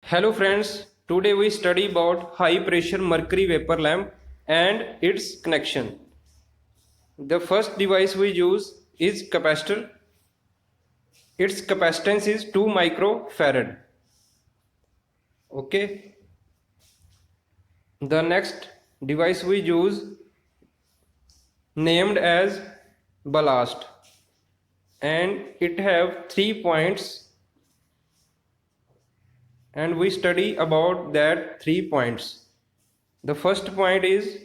Hello friends, today we study about high pressure mercury vapor lamp and its connection. The first device we use is capacitor. Its capacitance is 2 microfarad. Okay. The next device we use named as ballast and it have 3 points and we study about that 3 points. The first point is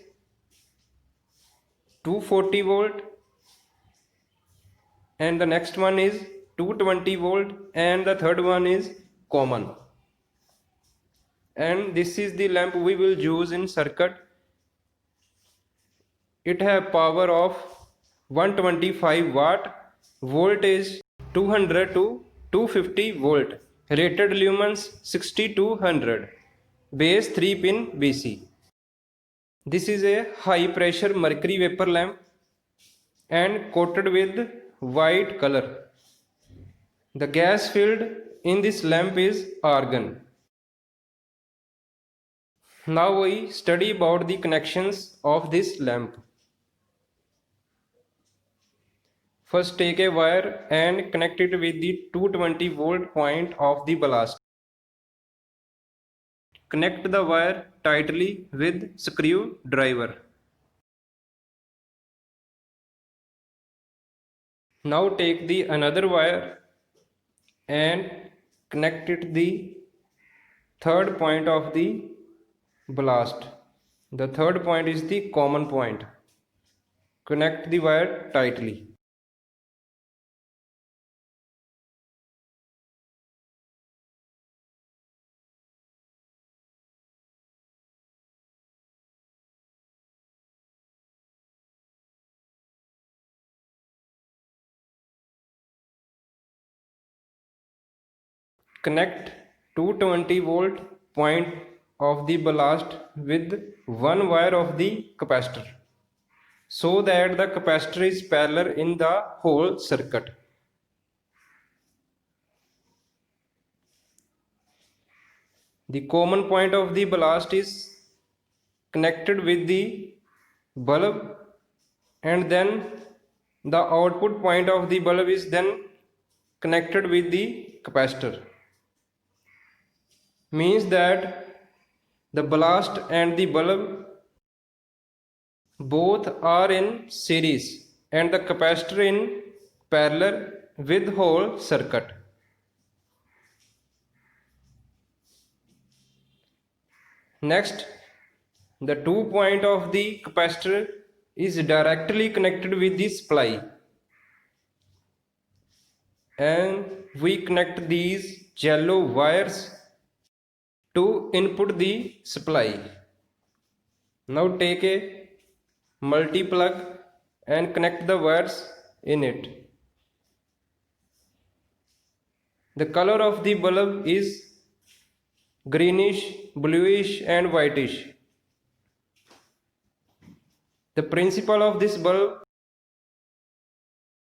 240 volt and the next one is 220 volt and the third one is common, and this is the lamp we will use in circuit. It have power of 125 watt, voltage 200 to 250 volt, rated lumens 60 to 100, base 3 pin BC. This is a high pressure mercury vapor lamp and coated with white color. The gas filled in this lamp is argon. Now we study about the connections of this lamp. First take a wire and connect it with the 220 volt point of the ballast. Connect the wire tightly with screwdriver. Now take the another wire and connect it the third point of the ballast. The third point is the common point. Connect the wire tightly. Connect 220 volt point of the ballast with one wire of the capacitor so that the capacitor is parallel in the whole circuit. The common point of the ballast is connected with the bulb and then the output point of the bulb is then connected with the capacitor. Means that the ballast and the bulb both are in series and the capacitor in parallel with whole circuit. Next, the 2 point of the capacitor is directly connected with the supply and we connect these yellow wires to input the supply. Now take a multi-plug and connect the wires in it. The color of the bulb is greenish, bluish and whitish. The principle of this bulb: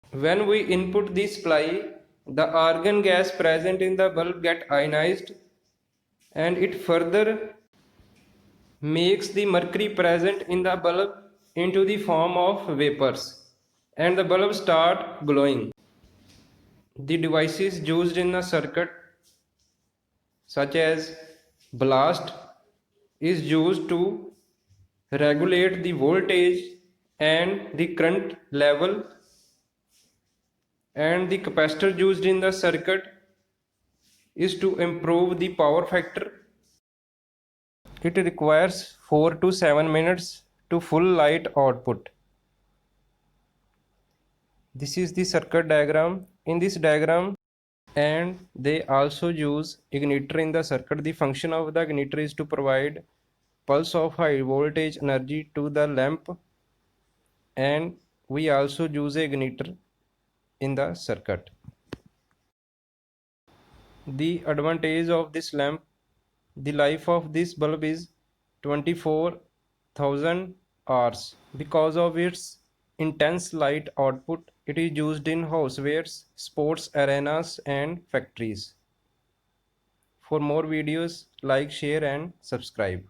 when we input the supply, the argon gas present in the bulb get ionized and it further makes the mercury present in the bulb into the form of vapors and the bulb start glowing. The devices used in the circuit such as ballast is used to regulate the voltage and the current level, and the capacitor used in the circuit is to improve the power factor. It requires 4 to 7 minutes to full light output. This is the circuit diagram. In this diagram, and they also use igniter in the circuit. The function of the igniter is to provide pulse of high voltage energy to the lamp, and we also use a igniter in the circuit. The advantage of this lamp: the life of this bulb is 24,000 hours. Because of its intense light output, it is used in housewares, sports arenas and factories. For more videos, like, share and subscribe.